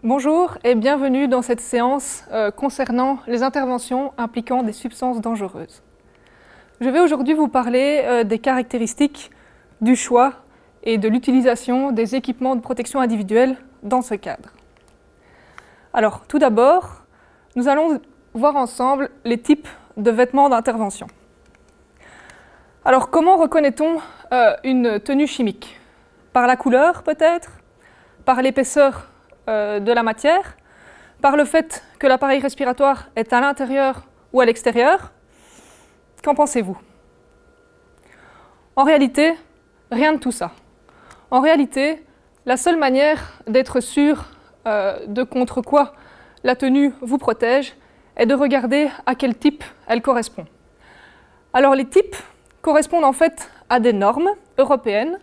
Bonjour et bienvenue dans cette séance concernant les interventions impliquant des substances dangereuses. Je vais aujourd'hui vous parler des caractéristiques du choix et de l'utilisation des équipements de protection individuelle dans ce cadre. Alors, tout d'abord, nous allons voir ensemble les types de vêtements d'intervention. Alors, comment reconnaît-on une tenue chimique? Par la couleur, peut-être? Par l'épaisseur de la matière? Par le fait que l'appareil respiratoire est à l'intérieur ou à l'extérieur? Qu'en pensez-vous? En réalité, rien de tout ça. En réalité, la seule manière d'être sûr de contre quoi la tenue vous protège est de regarder à quel type elle correspond. Alors les types correspondent en fait à des normes européennes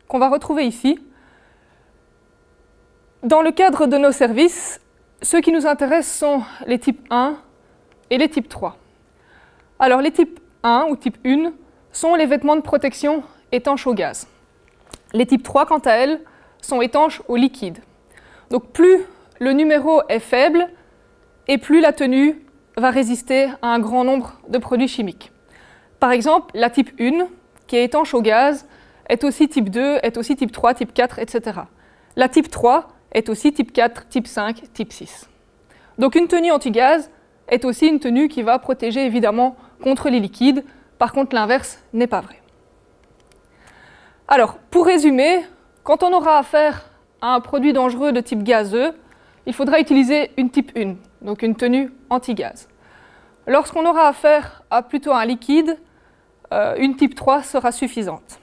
qu'on va retrouver ici. Dans le cadre de nos services, ceux qui nous intéressent sont les types 1 et les types 3. Alors les types 1 ou type 1 sont les vêtements de protection étanches au gaz. Les types 3, quant à elles, sont étanches au liquide. Donc plus le numéro est faible et plus la tenue va résister à un grand nombre de produits chimiques. Par exemple, la type 1, qui est étanche au gaz, est aussi type 2, est aussi type 3, type 4, etc. La type 3 est aussi type 4, type 5, type 6. Donc une tenue anti-gaz est aussi une tenue qui va protéger évidemment contre les liquides. Par contre, l'inverse n'est pas vrai. Alors, pour résumer, quand on aura affaire à un produit dangereux de type gazeux, il faudra utiliser une type 1, donc une tenue anti-gaz. Lorsqu'on aura affaire à plutôt un liquide, une type 3 sera suffisante.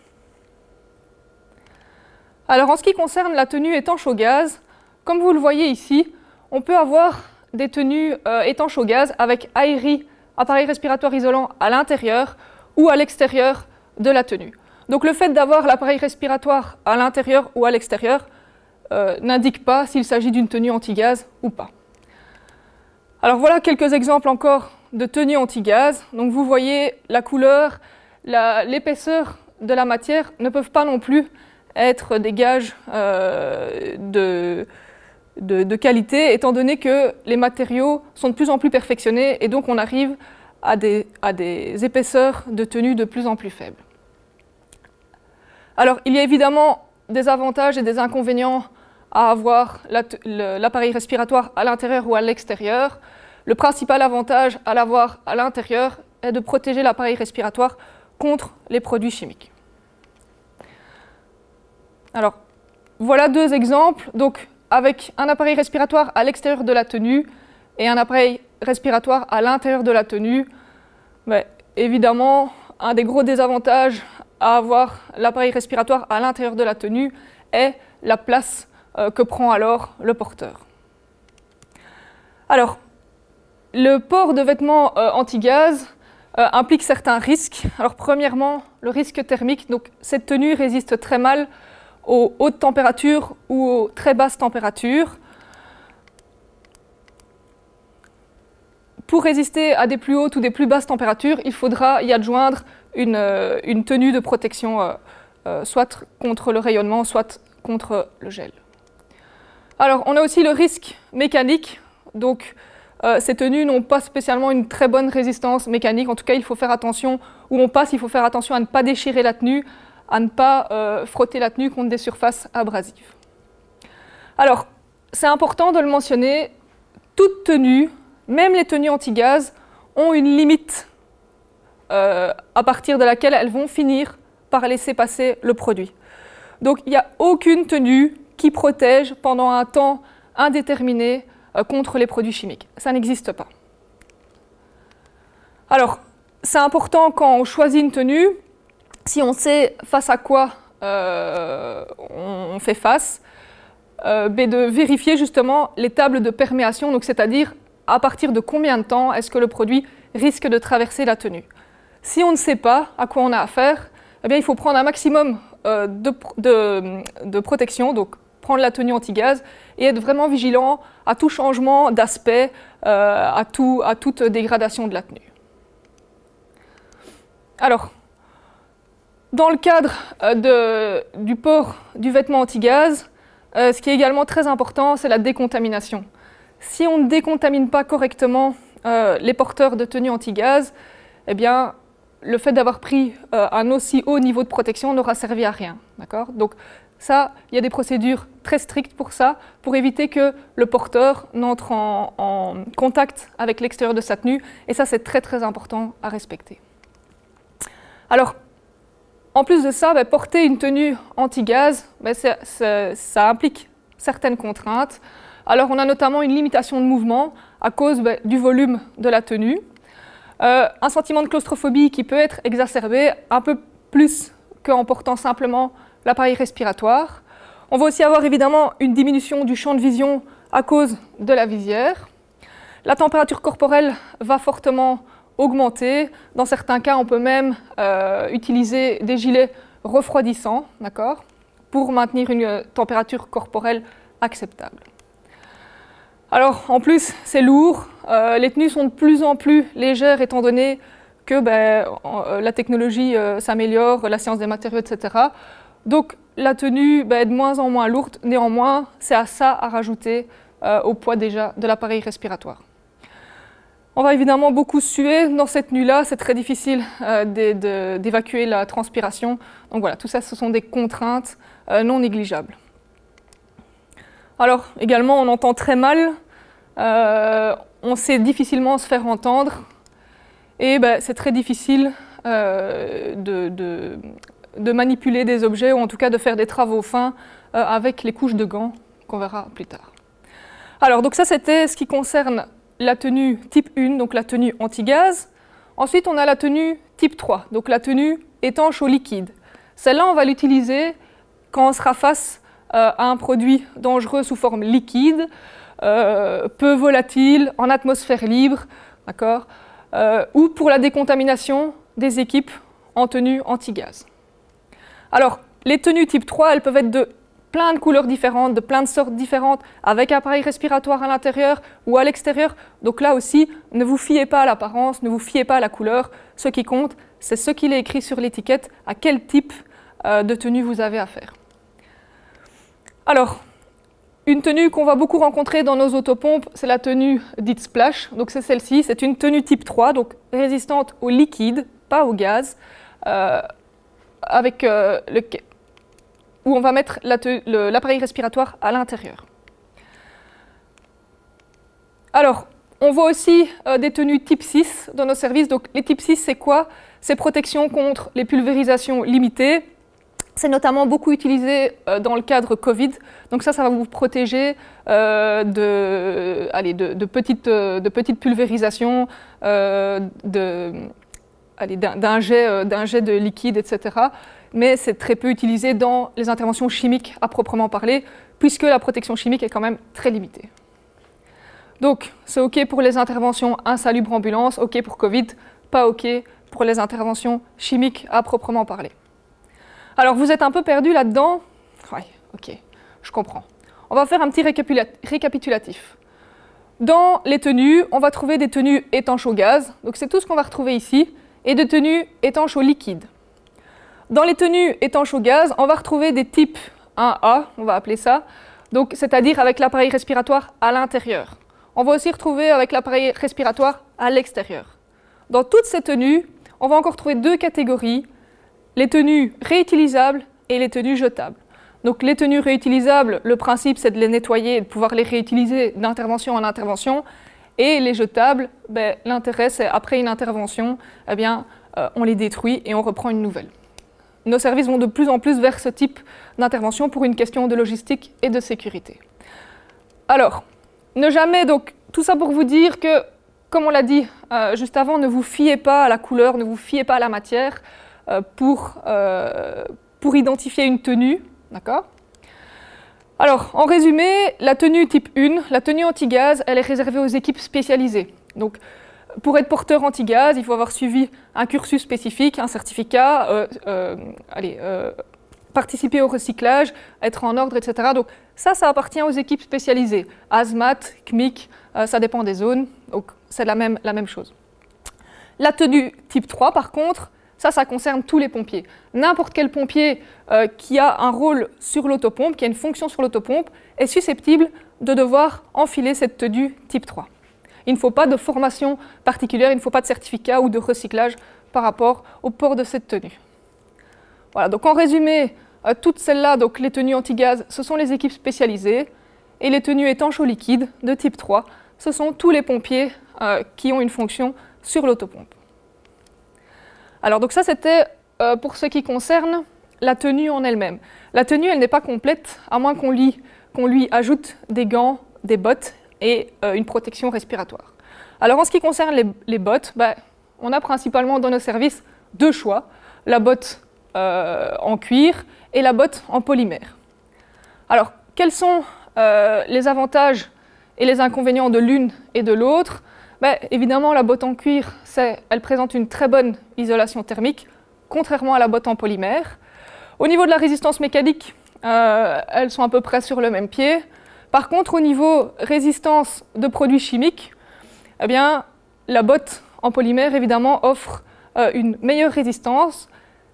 Alors en ce qui concerne la tenue étanche au gaz, comme vous le voyez ici, on peut avoir des tenues étanches au gaz avec ARI, appareil respiratoire isolant, à l'intérieur ou à l'extérieur de la tenue. Donc le fait d'avoir l'appareil respiratoire à l'intérieur ou à l'extérieur n'indique pas s'il s'agit d'une tenue anti-gaz ou pas. Alors voilà quelques exemples encore de tenues anti-gaz. Donc vous voyez la couleur, l'épaisseur de la matière ne peuvent pas non plus être des gages de qualité, étant donné que les matériaux sont de plus en plus perfectionnés et donc on arrive à des épaisseurs de tenue de plus en plus faibles. Alors il y a évidemment des avantages et des inconvénients à avoir l'appareil respiratoire à l'intérieur ou à l'extérieur. Le principal avantage à l'avoir à l'intérieur est de protéger l'appareil respiratoire contre les produits chimiques. Alors, voilà deux exemples, donc avec un appareil respiratoire à l'extérieur de la tenue et un appareil respiratoire à l'intérieur de la tenue. Mais évidemment, un des gros désavantages à avoir l'appareil respiratoire à l'intérieur de la tenue est la place que prend alors le porteur. Alors, le port de vêtements anti-gaz implique certains risques. Alors, premièrement, le risque thermique. Donc, cette tenue résiste très mal aux hautes températures ou aux très basses températures. Pour résister à des plus hautes ou des plus basses températures, il faudra y adjoindre une tenue de protection, soit contre le rayonnement, soit contre le gel. Alors, on a aussi le risque mécanique. Donc, ces tenues n'ont pas spécialement une très bonne résistance mécanique. En tout cas, il faut faire attention, où on passe, il faut faire attention à ne pas déchirer la tenue, à ne pas frotter la tenue contre des surfaces abrasives. Alors, c'est important de le mentionner, toutes tenues, même les tenues anti-gaz, ont une limite à partir de laquelle elles vont finir par laisser passer le produit. Donc, il n'y a aucune tenue qui protège pendant un temps indéterminé contre les produits chimiques. Ça n'existe pas. Alors, c'est important quand on choisit une tenue, si on sait face à quoi on fait face, de vérifier justement les tables de perméation, donc c'est-à-dire à partir de combien de temps est-ce que le produit risque de traverser la tenue. Si on ne sait pas à quoi on a affaire, eh bien, il faut prendre un maximum de protection, donc prendre la tenue anti-gaz et être vraiment vigilant à tout changement d'aspect, à toute dégradation de la tenue. Alors, dans le cadre du port du vêtement anti-gaz, ce qui est également très important, c'est la décontamination. Si on ne décontamine pas correctement les porteurs de tenues anti-gaz, eh bien, le fait d'avoir pris un aussi haut niveau de protection n'aura servi à rien. Donc ça, il y a des procédures très strictes pour ça, pour éviter que le porteur n'entre en contact avec l'extérieur de sa tenue, et ça, c'est très très important à respecter. Alors, en plus de ça, porter une tenue anti-gaz, ça implique certaines contraintes. Alors, on a notamment une limitation de mouvement à cause du volume de la tenue, un sentiment de claustrophobie qui peut être exacerbé un peu plus qu'en portant simplement l'appareil respiratoire. On va aussi avoir évidemment une diminution du champ de vision à cause de la visière. La température corporelle va fortement augmenter. Dans certains cas, on peut même utiliser des gilets refroidissants, pour maintenir une température corporelle acceptable. Alors, en plus, c'est lourd. Les tenues sont de plus en plus légères étant donné que la technologie s'améliore, la science des matériaux, etc. Donc, la tenue est de moins en moins lourde. Néanmoins, c'est à ça à rajouter au poids déjà de l'appareil respiratoire. On va évidemment beaucoup suer dans cette tenue-là. C'est très difficile d'évacuer la transpiration. Donc voilà, tout ça, ce sont des contraintes non négligeables. Alors, également, on entend très mal, on sait difficilement se faire entendre, et c'est très difficile de manipuler des objets, ou en tout cas de faire des travaux fins avec les couches de gants, qu'on verra plus tard. Alors, donc ça, c'était ce qui concerne la tenue type 1, donc la tenue anti-gaz. Ensuite, on a la tenue type 3, donc la tenue étanche au liquide. Celle-là, on va l'utiliser quand on sera face à un produit dangereux sous forme liquide, peu volatile, en atmosphère libre, ou pour la décontamination des équipes en tenue anti-gaz. Alors, les tenues type 3, elles peuvent être de plein de couleurs différentes, de plein de sortes différentes, avec appareil respiratoire à l'intérieur ou à l'extérieur. Donc là aussi, ne vous fiez pas à l'apparence, ne vous fiez pas à la couleur. Ce qui compte, c'est ce qu'il est écrit sur l'étiquette, à quel type de tenue vous avez affaire. Alors, une tenue qu'on va beaucoup rencontrer dans nos autopompes, c'est la tenue dite splash. Donc c'est celle-ci, c'est une tenue type 3, donc résistante au liquide, pas au gaz, où on va mettre l'appareil respiratoire à l'intérieur. Alors, on voit aussi des tenues type 6 dans nos services. Donc les type 6, c'est quoi? C'est protection contre les pulvérisations limitées. C'est notamment beaucoup utilisé dans le cadre Covid. Donc ça va vous protéger de petites pulvérisations, d'un jet de liquide, etc. Mais c'est très peu utilisé dans les interventions chimiques à proprement parler, puisque la protection chimique est quand même très limitée. Donc, c'est OK pour les interventions insalubres ambulance, OK pour Covid, pas OK pour les interventions chimiques à proprement parler. Alors, vous êtes un peu perdu là-dedans? Oui, OK, je comprends. On va faire un petit récapitulatif. Dans les tenues, on va trouver des tenues étanches au gaz, donc c'est tout ce qu'on va retrouver ici, et des tenues étanches au liquide. Dans les tenues étanches au gaz, on va retrouver des types 1A, on va appeler ça, donc c'est-à-dire avec l'appareil respiratoire à l'intérieur. On va aussi retrouver avec l'appareil respiratoire à l'extérieur. Dans toutes ces tenues, on va encore trouver deux catégories, les tenues réutilisables et les tenues jetables. Donc les tenues réutilisables, le principe c'est de les nettoyer et de pouvoir les réutiliser d'intervention en intervention. Et les jetables, l'intérêt c'est après une intervention, on les détruit et on reprend une nouvelle. Nos services vont de plus en plus vers ce type d'intervention pour une question de logistique et de sécurité. Alors, ne jamais, donc tout ça pour vous dire que, comme on l'a dit juste avant, ne vous fiez pas à la couleur, ne vous fiez pas à la matière pour identifier une tenue, d'accord ? Alors, en résumé, la tenue type 1, la tenue anti-gaz, elle est réservée aux équipes spécialisées. Donc, pour être porteur anti-gaz, il faut avoir suivi un cursus spécifique, un certificat, participer au recyclage, être en ordre, etc. Donc ça appartient aux équipes spécialisées. ASMAT, CMIC, ça dépend des zones, donc c'est la même chose. La tenue type 3, par contre, ça concerne tous les pompiers. N'importe quel pompier qui a un rôle sur l'autopompe, qui a une fonction sur l'autopompe, est susceptible de devoir enfiler cette tenue type 3. Il ne faut pas de formation particulière, il ne faut pas de certificat ou de recyclage par rapport au port de cette tenue. Voilà, donc en résumé, toutes celles-là, donc les tenues anti-gaz, ce sont les équipes spécialisées, et les tenues étanches au liquide de type 3, ce sont tous les pompiers qui ont une fonction sur l'autopompe. Alors donc ça c'était pour ce qui concerne la tenue en elle-même. La tenue elle n'est pas complète à moins qu'on lui ajoute des gants, des bottes et une protection respiratoire. Alors en ce qui concerne les bottes, on a principalement dans nos services deux choix, la botte en cuir et la botte en polymère. Alors quels sont les avantages et les inconvénients de l'une et de l'autre? Évidemment, la botte en cuir, elle présente une très bonne isolation thermique, contrairement à la botte en polymère. Au niveau de la résistance mécanique, elles sont à peu près sur le même pied. Par contre, au niveau résistance de produits chimiques, eh bien, la botte en polymère, évidemment, offre une meilleure résistance,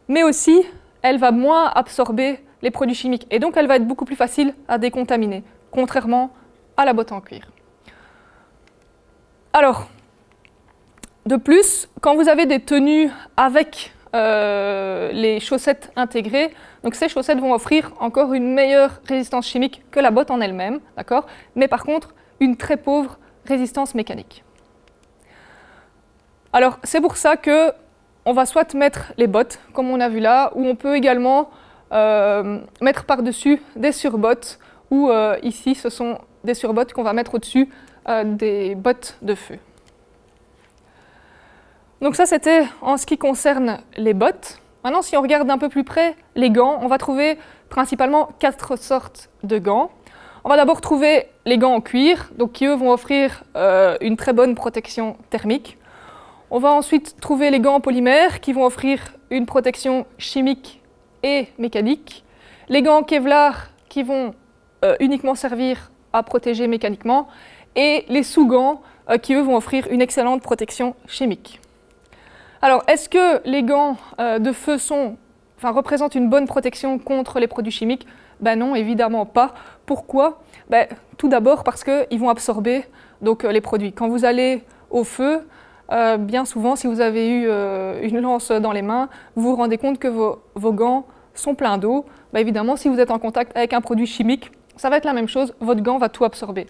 mais aussi, elle va moins absorber les produits chimiques, et donc elle va être beaucoup plus facile à décontaminer, contrairement à la botte en cuir. Alors, de plus, quand vous avez des tenues avec les chaussettes intégrées, donc ces chaussettes vont offrir encore une meilleure résistance chimique que la botte en elle-même, d'accord? Mais par contre, une très pauvre résistance mécanique. Alors, c'est pour ça que on va soit mettre les bottes, comme on a vu là, ou on peut également mettre par-dessus des surbottes, ou ici, ce sont des surbottes qu'on va mettre au-dessus des bottes de feu. Donc ça, c'était en ce qui concerne les bottes. Maintenant, si on regarde d'un peu plus près les gants, on va trouver principalement 4 sortes de gants. On va d'abord trouver les gants en cuir, donc qui eux vont offrir une très bonne protection thermique. On va ensuite trouver les gants en polymère qui vont offrir une protection chimique et mécanique. Les gants en Kevlar qui vont uniquement servir à protéger mécaniquement. Et les sous-gants qui, eux, vont offrir une excellente protection chimique. Alors, est-ce que les gants de feu représentent une bonne protection contre les produits chimiques? Non, évidemment pas. Pourquoi? Tout d'abord parce qu'ils vont absorber donc, les produits. Quand vous allez au feu, bien souvent, si vous avez eu une lance dans les mains, vous vous rendez compte que vos gants sont pleins d'eau. Évidemment, si vous êtes en contact avec un produit chimique, ça va être la même chose, votre gant va tout absorber.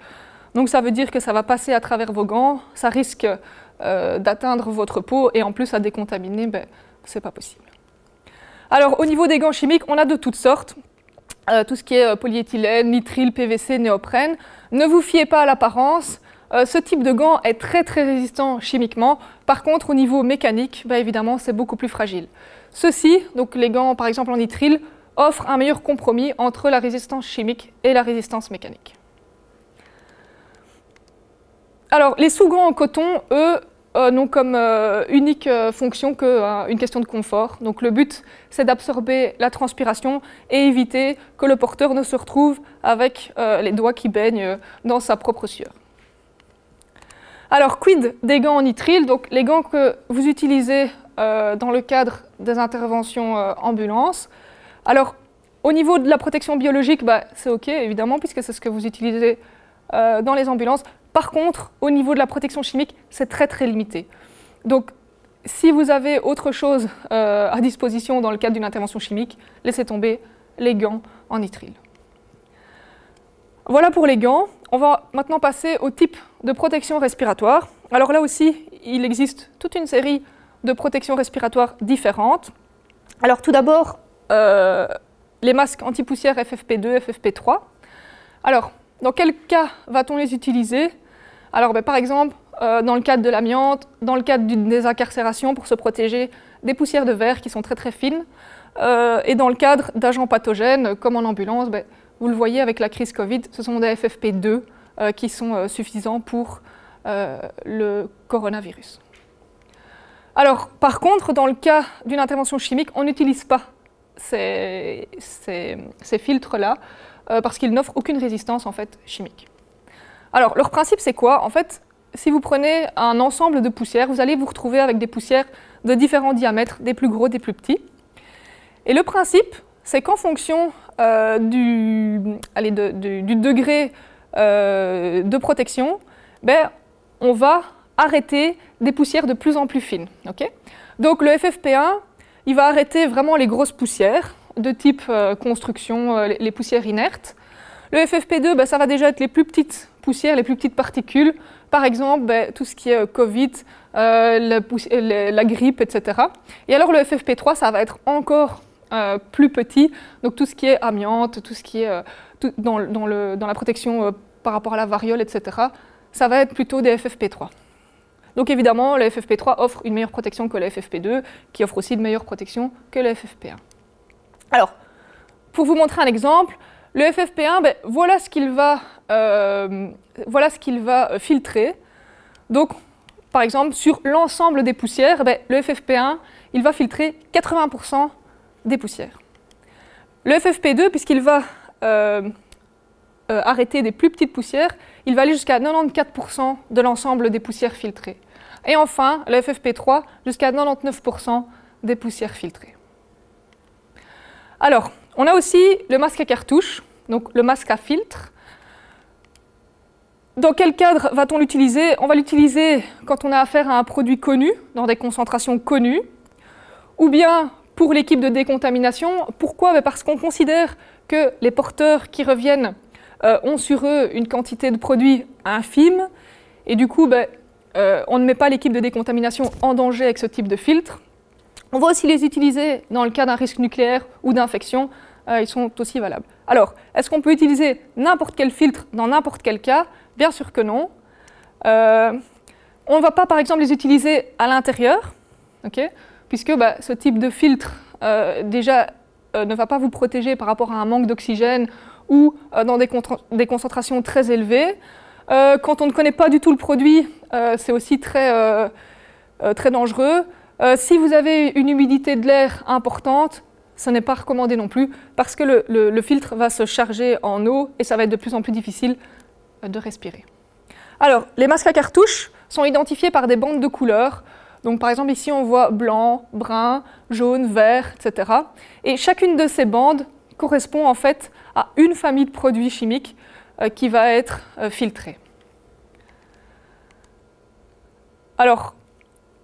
Donc ça veut dire que ça va passer à travers vos gants, ça risque d'atteindre votre peau et en plus à décontaminer, c'est pas possible. Alors au niveau des gants chimiques, on a de toutes sortes, tout ce qui est polyéthylène, nitrile, PVC, néoprène. Ne vous fiez pas à l'apparence, ce type de gant est très résistant chimiquement, par contre au niveau mécanique, évidemment c'est beaucoup plus fragile. Ceux-ci, donc les gants par exemple en nitrile, offrent un meilleur compromis entre la résistance chimique et la résistance mécanique. Alors, les sous-gants en coton, eux, n'ont comme unique fonction qu'une question de confort. Donc le but, c'est d'absorber la transpiration et éviter que le porteur ne se retrouve avec les doigts qui baignent dans sa propre sueur. Alors, quid des gants en nitrile? Donc les gants que vous utilisez dans le cadre des interventions ambulances. Alors, au niveau de la protection biologique, c'est OK, évidemment, puisque c'est ce que vous utilisez dans les ambulances. Par contre, au niveau de la protection chimique, c'est très limité. Donc, si vous avez autre chose à disposition dans le cadre d'une intervention chimique, laissez tomber les gants en nitrile. Voilà pour les gants. On va maintenant passer au type de protection respiratoire. Alors là aussi, il existe toute une série de protections respiratoires différentes. Alors tout d'abord, les masques anti-poussière FFP2, FFP3. Alors, dans quel cas va-t-on les utiliser? Alors, par exemple, dans le cadre de l'amiante, dans le cadre d'une désincarcération pour se protéger des poussières de verre qui sont très fines, et dans le cadre d'agents pathogènes, comme en ambulance, vous le voyez avec la crise Covid, ce sont des FFP2 qui sont suffisants pour le coronavirus. Alors, par contre, dans le cas d'une intervention chimique, on n'utilise pas ces filtres-là, parce qu'ils n'offrent aucune résistance en fait, chimique. Alors, leur principe, c'est quoi? En fait, si vous prenez un ensemble de poussières, vous allez vous retrouver avec des poussières de différents diamètres, des plus gros, des plus petits. Et le principe, c'est qu'en fonction du degré de protection, ben, on va arrêter des poussières de plus en plus fines. Okay? Donc le FFP1, il va arrêter vraiment les grosses poussières de type construction, les poussières inertes. Le FFP2, ben, ça va déjà être les plus petites poussières, les plus petites particules. Par exemple, ben, tout ce qui est Covid, la grippe, etc. Et alors le FFP3, ça va être encore plus petit, donc tout ce qui est amiante, tout ce qui est dans la protection par rapport à la variole, etc., ça va être plutôt des FFP3. Donc évidemment, le FFP3 offre une meilleure protection que le FFP2, qui offre aussi une meilleure protection que le FFP1. Alors, pour vous montrer un exemple, le FFP1, ben, voilà ce qu'il va filtrer. Donc, par exemple, sur l'ensemble des poussières, ben, le FFP1, il va filtrer 80% des poussières. Le FFP2, puisqu'il va arrêter des plus petites poussières, il va aller jusqu'à 94% de l'ensemble des poussières filtrées. Et enfin, le FFP3, jusqu'à 99% des poussières filtrées. Alors, on a aussi le masque à cartouche, donc le masque à filtre. Dans quel cadre va-t-on l'utiliser? On va l'utiliser quand on a affaire à un produit connu, dans des concentrations connues, ou bien pour l'équipe de décontamination. Pourquoi? Parce qu'on considère que les porteurs qui reviennent ont sur eux une quantité de produits infime, et du coup, on ne met pas l'équipe de décontamination en danger avec ce type de filtre. On va aussi les utiliser dans le cas d'un risque nucléaire ou d'infection, ils sont aussi valables. Alors, est-ce qu'on peut utiliser n'importe quel filtre dans n'importe quel cas? Bien sûr que non. On ne va pas, par exemple, les utiliser à l'intérieur, okay, puisque ce type de filtre, déjà, ne va pas vous protéger par rapport à un manque d'oxygène ou dans des concentrations très élevées. Quand on ne connaît pas du tout le produit, c'est aussi très dangereux. Si vous avez une humidité de l'air importante, ce n'est pas recommandé non plus, parce que le filtre va se charger en eau et ça va être de plus en plus difficile de respirer. Alors, les masques à cartouches sont identifiés par des bandes de couleurs. Donc, par exemple, ici, on voit blanc, brun, jaune, vert, etc. Et chacune de ces bandes correspond en fait à une famille de produits chimiques qui va être filtrée. Alors,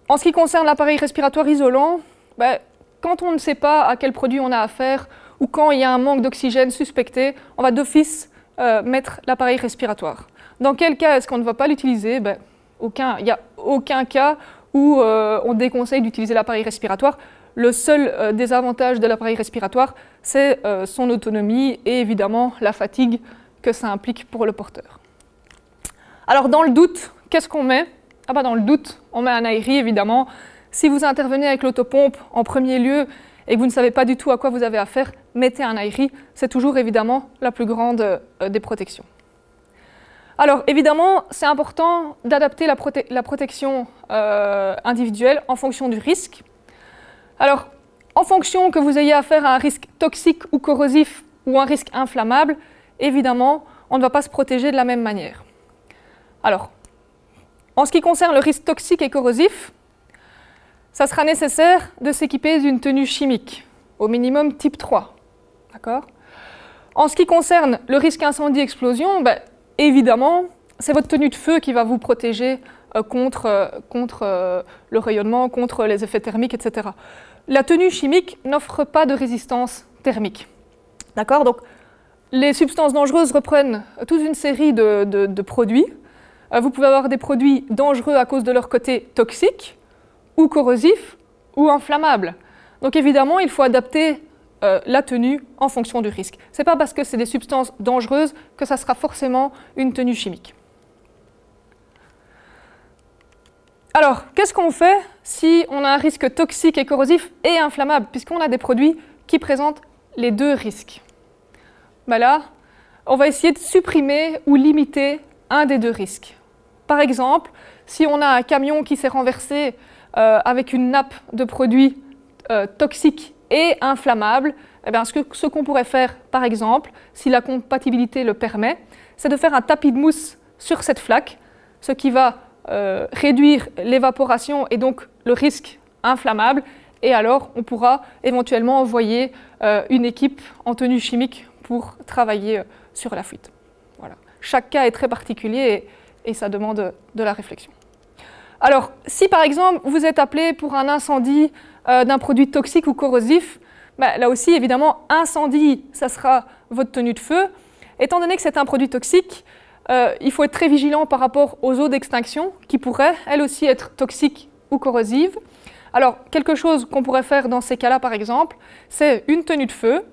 en ce qui concerne l'appareil respiratoire isolant, quand on ne sait pas à quel produit on a affaire ou quand il y a un manque d'oxygène suspecté, on va d'office mettre l'appareil respiratoire. Dans quel cas est-ce qu'on ne va pas l'utiliser? Il n'y a aucun cas où on déconseille d'utiliser l'appareil respiratoire. Le seul désavantage de l'appareil respiratoire, c'est son autonomie et évidemment la fatigue que ça implique pour le porteur. Alors dans le doute, qu'est-ce qu'on met? Dans le doute, on met un aéri évidemment. Si vous intervenez avec l'autopompe en premier lieu et que vous ne savez pas du tout à quoi vous avez affaire, mettez un aéri, c'est toujours évidemment la plus grande des protections. Alors évidemment, c'est important d'adapter la protection individuelle en fonction du risque. Alors, en fonction que vous ayez affaire à un risque toxique ou corrosif ou un risque inflammable, évidemment, on ne va pas se protéger de la même manière. Alors, en ce qui concerne le risque toxique et corrosif, ça sera nécessaire de s'équiper d'une tenue chimique, au minimum type 3. D'accord ? En ce qui concerne le risque incendie-explosion, évidemment, c'est votre tenue de feu qui va vous protéger contre le rayonnement, contre les effets thermiques, etc. La tenue chimique n'offre pas de résistance thermique. D'accord ? Donc, les substances dangereuses reprennent toute une série de produits. Vous pouvez avoir des produits dangereux à cause de leur côté toxique, ou corrosif, ou inflammable. Donc évidemment, il faut adapter la tenue en fonction du risque. Ce n'est pas parce que c'est des substances dangereuses que ça sera forcément une tenue chimique. Alors, qu'est-ce qu'on fait si on a un risque toxique et corrosif et inflammable, puisqu'on a des produits qui présentent les deux risques? Là, on va essayer de supprimer ou limiter un des deux risques. Par exemple, si on a un camion qui s'est renversé avec une nappe de produits toxiques et inflammables, ce qu'on pourrait faire, par exemple, si la compatibilité le permet, c'est de faire un tapis de mousse sur cette flaque, ce qui va réduire l'évaporation et donc le risque inflammable, et alors on pourra éventuellement envoyer une équipe en tenue chimique pour travailler sur la fuite. Voilà. Chaque cas est très particulier et ça demande de la réflexion. Alors, si par exemple vous êtes appelé pour un incendie d'un produit toxique ou corrosif, là aussi évidemment incendie, ça sera votre tenue de feu. Étant donné que c'est un produit toxique, il faut être très vigilant par rapport aux eaux d'extinction qui pourraient elles aussi être toxiques ou corrosives. Alors quelque chose qu'on pourrait faire dans ces cas-là par exemple, c'est une tenue de feu,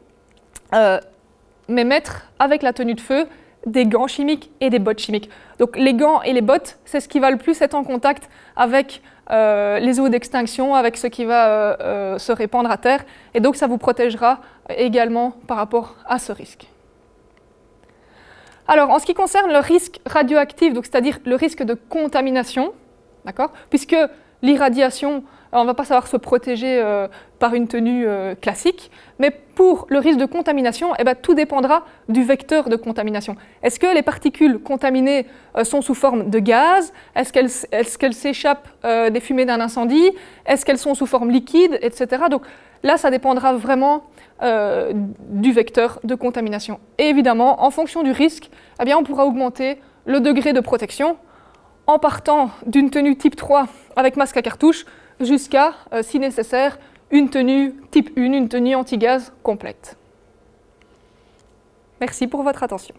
mais mettre avec la tenue de feu des gants chimiques et des bottes chimiques. Donc les gants et les bottes, c'est ce qui va le plus être en contact avec les eaux d'extinction, avec ce qui va se répandre à terre, et donc ça vous protégera également par rapport à ce risque. Alors en ce qui concerne le risque radioactif, c'est-à-dire le risque de contamination, puisque l'irradiation, on ne va pas savoir se protéger par une tenue classique, mais pour le risque de contamination, tout dépendra du vecteur de contamination. Est-ce que les particules contaminées sont sous forme de gaz? Est-ce qu'elles s'échappent des fumées d'un incendie? Est-ce qu'elles sont sous forme liquide, etc. Donc là, ça dépendra vraiment du vecteur de contamination. Et évidemment, en fonction du risque, on pourra augmenter le degré de protection en partant d'une tenue type 3 avec masque à cartouche jusqu'à, si nécessaire, une tenue type 1, une tenue anti-gaz complète. Merci pour votre attention.